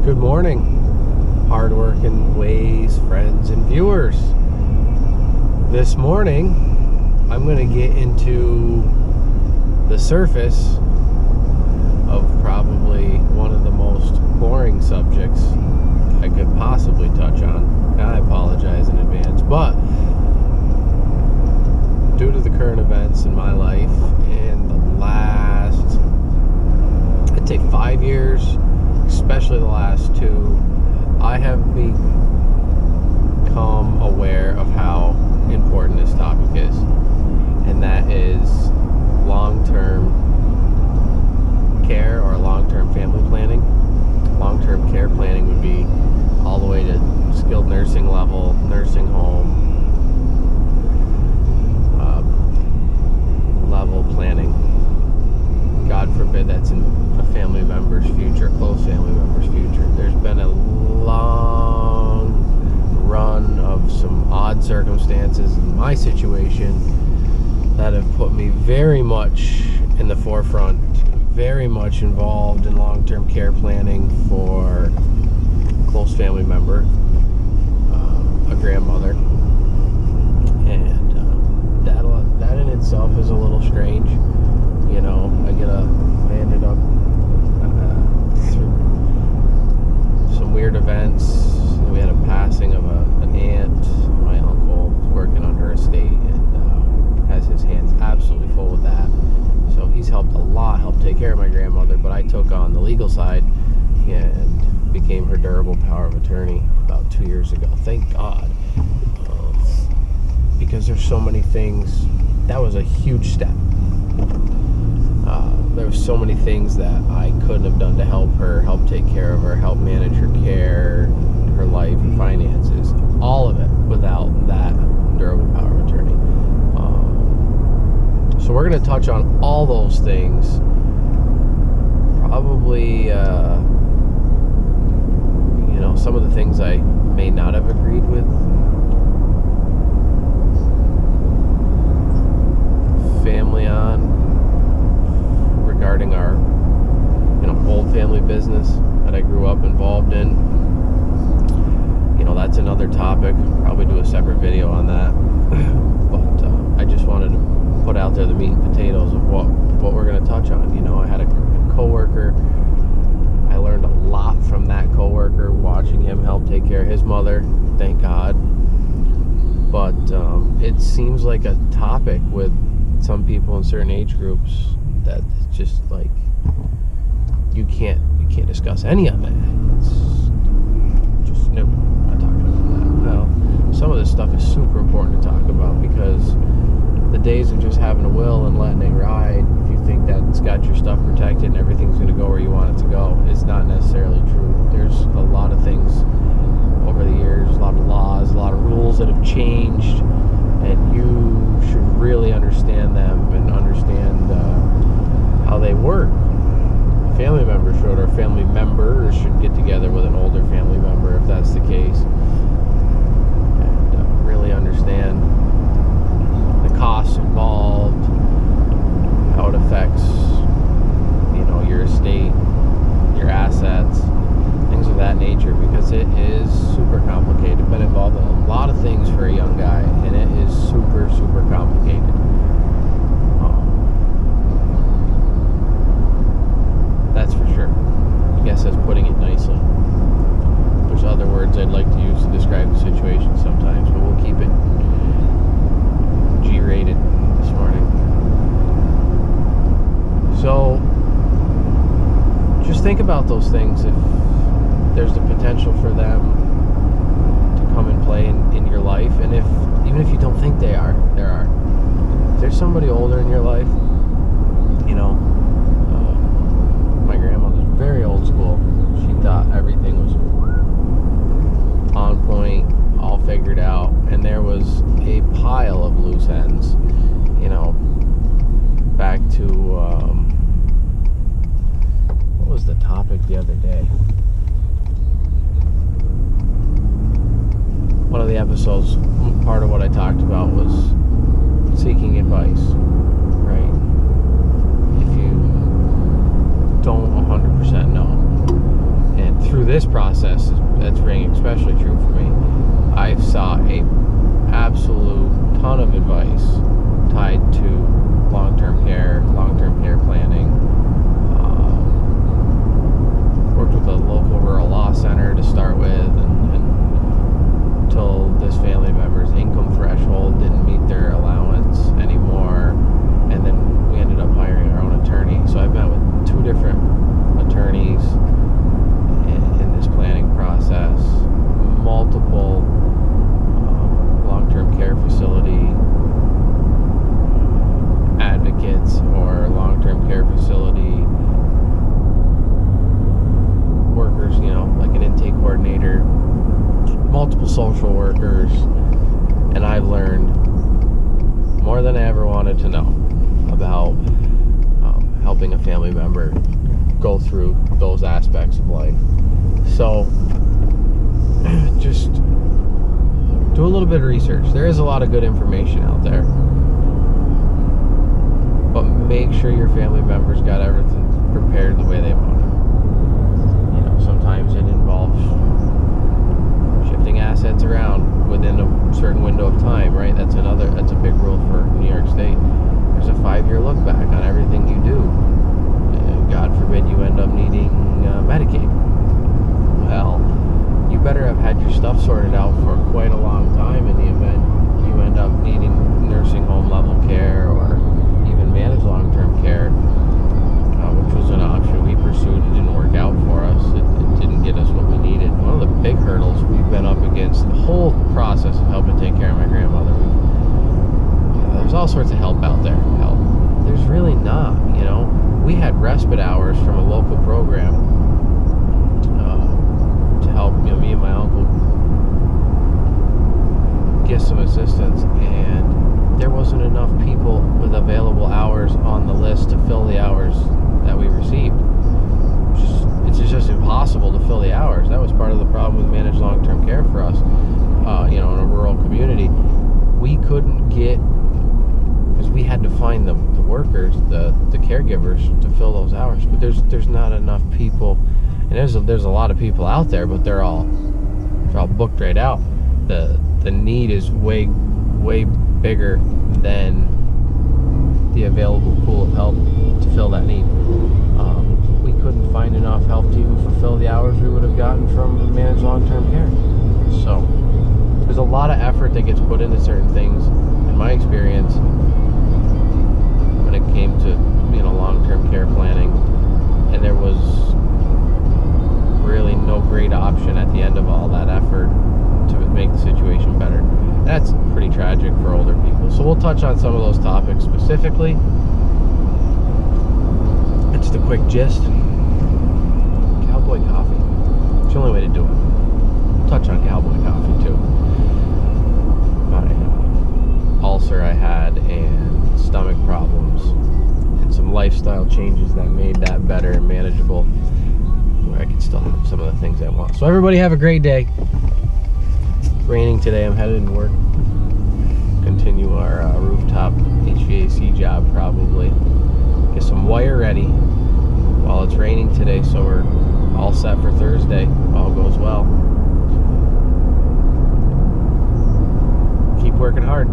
Good morning, hardworking ways, friends, and viewers. This morning, I'm going to get into the surface of probably one of the most boring subjects I could possibly touch on. I apologize in advance, but due to the current events in my life and the last, I'd say 5 years, especially the last 2, I have become aware of how important this topic is, and that is long-term care or long-term family planning. Long-term care planning would be all the way to skilled nursing level, nursing home level planning. God forbid that's in a family member's future, close family member's future. There's been a long run of some odd circumstances in my situation that have put me very much in the forefront, very much involved in long-term care planning for a close family member, a grandmother, and that in itself is a little strange. You know, I ended up through some weird events. We had a passing of an aunt. My uncle was working on her estate and has his hands absolutely full with that. So he's helped take care of my grandmother, but I took on the legal side and became her durable power of attorney about 2 years ago. Thank God. Because there's so many things. That was a huge step. There were so many things that I couldn't have done to help her, help take care of her, help manage her care, her life, her finances, all of it without that durable power of attorney. So we're going to touch on all those things. Probably, some of the things I may not have agreed with. Family on regarding our old family business that I grew up involved in. That's another topic. Probably do a separate video on that. But I just wanted to put out there the meat and potatoes of what we're going to touch on. I had a coworker. I learned a lot from that coworker, watching him help take care of his mother. Thank God. But it seems like a topic with some people in certain age groups that it's just like you can't discuss any of it. It's just no, not talking about that. Well, some of this stuff is super important to talk about because the days of just having a will and letting it ride, if you think that it's got your stuff protected and everything's going to go where you want it to go, is not necessarily true. There's a lot of things over the years, a lot of laws, a lot of rules that have changed, and you should really understand them and understand how they work. A family member should, or a family member should get together with an older family member if that's the case, and really understand the costs involved, how it affects, your estate, your assets, things of that nature, because it is super complicated. Been involved in a lot of things for a young guy, and it is super, super complicated. That's for sure. I guess that's putting it nicely. There's other words I'd like to use to describe the situation sometimes, but we'll keep it G-rated this morning. So, just think about those things if there's the potential for them to come and play in your life, and even if you don't think there are. If there's somebody older in your life, my grandmother's very old school. She thought everything was on point, all figured out, and there was a pile of loose ends, back to what was the topic the other day? One of the episodes, part of what I talked about was seeking advice, right? If you don't 100% know, and through this process, that's ringing especially true for me. I saw a absolute ton of advice tied to long-term care planning. Worked with a local rural law center to start with, and until this family member's income threshold didn't meet their allowance anymore, and then we ended up hiring our own attorney. So I've met with 2 different attorneys in this planning process, multiple long-term care facility advocates or long-term care facility workers, like an intake coordinator, multiple social workers, and I've learned more than I ever wanted to know about helping a family member go through those aspects of life. So just do a little bit of research. There is a lot of good information out there, but make sure your family members got everything prepared the way they want it. Sometimes it involves shifting assets around within a certain window of time, right? That's a big rule for New York State. There's a 5-year look back on everything you do. God forbid you end up needing Medicaid. Well, you better have had your stuff sorted out for quite a long time in the event you end up needing nursing home level care or even managed long-term care, which was an option we pursued. It didn't work out for us. It didn't get us what we needed. One of the big hurdles we've been up against the whole process of helping take care of my grandmother. There's all sorts of help out there. There's really not, We had respite hours from a local program to help me and my uncle get some assistance, and there wasn't enough people with available hours on the list to fill the hours that we received. It's just impossible to fill the hours. That was part of the problem with managed long-term care for us, in a rural community. We couldn't get, because we had to find the workers, the caregivers to fill those hours. But there's not enough people, and there's a lot of people out there, but they're all booked right out. The need is way bigger than the available pool of help to fill that need. We couldn't find enough help to even fulfill the hours we would have gotten from managed long-term care. So there's a lot of effort that gets put into certain things. In my experience, when it came to long-term care planning, and there was really no great option at the end of all that effort to make the situation better. That's pretty tragic for older people. So we'll touch on some of those topics specifically. It's the quick gist. Cowboy coffee. It's the only way to do it. We'll touch on cowboy coffee too. My ulcer I had, and stomach problems, and some lifestyle changes that made that better and manageable, where I can still have some of the things I want. So everybody have a great day. It's raining today. I'm headed to work. Continue our rooftop HVAC job probably. Get some wire ready while it's raining today, so we're all set for Thursday. All goes well. Keep working hard.